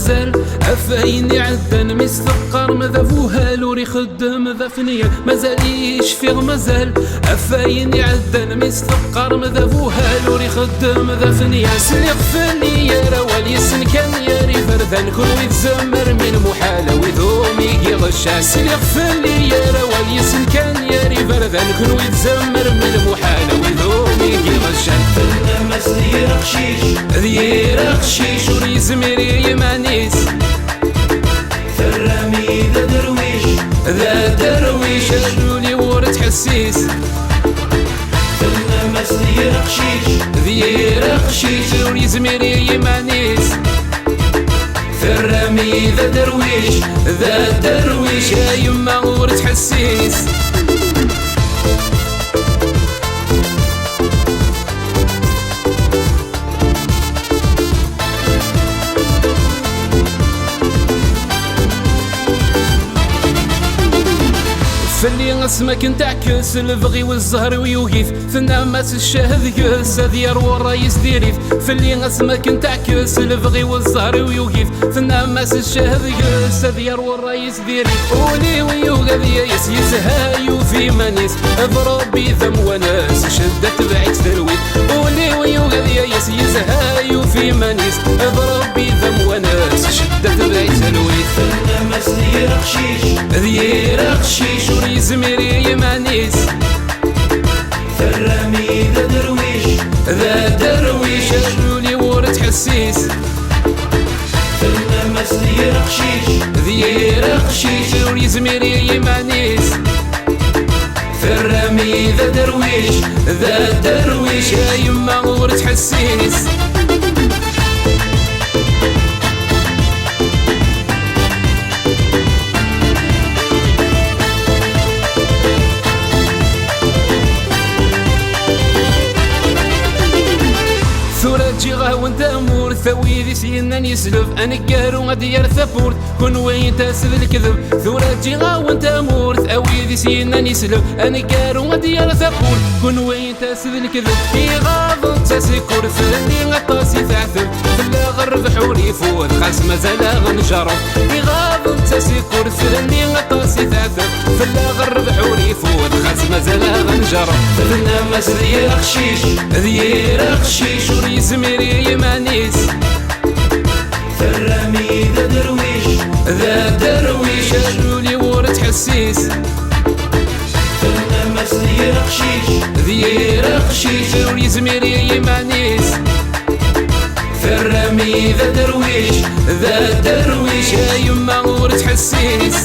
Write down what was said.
مازال أفاين يعدن مستقر ماذا فوهالور يخدم ذا فنيا مازال يشفيغ مازال أفاين يعدن مستقر ماذا فوهالور يخدم ذا فنيا سليق فني يا روال يسن كان ياري فردان كل ويتزمر من محالة وذومي يغشا سليق فني يا روال يسن كان ياري فردان كل ويتزمر من محالة وذومي يغشا فالنمس دير خشيش دير خشيش وريزمر يمانيس فرامي ذا درويش شلولي ورد حسيس فالنمس دير خشيش وريزمر يمانيس فرامي ذا درويش يا يما ورد حسيس فاللي اسمك نتعكس البغي والزهر ويوقف في النعمات الشهد يس ديار والرايس ديريف فاللي اسمك نتعكس البغي والزهر ويوقف في النعمات الشهد يس ديار والرايس ديريف ولي ويوقف يس يزهايو في منيس بربي ذم وناس شدت بعيد ثرويت ولي ويوقف يس يزهايو في منيس بربي ذم وناس شدت بعيد ثرويت فالنمس دير خشيش وريزمر يمانيس فرامي ذا درويش شلولي ورد حسيس فالنمس دير خشيش وريزمر يمانيس فرامي ذا درويش يا يما ورد حسيس جيغا وانت امور ثوي ذي سينا يسلف انا قارو ديار ثبورت كون وين تاسد الكذب ثورة جيغا وانت امور ثوي ذي سينا يسلف انا قارو ديار ثبورت كون وين تاسد الكذب يغاض تسكر ثاني غطاسي ثعثب فلا غرب حوري فوت خاص مازال غنجرب يغاض تسكر ثاني غطاسي ثعثب فلا غرب حوري فوت خاص مازال غنجرب فالنمس دير خشيش وريزمر يمانيس فرامي ذا درويش شلولي ورد حسيس فالنمس دير خشيش وريزمر يمانيس فرامي ذا درويش يا يما ورد حسيس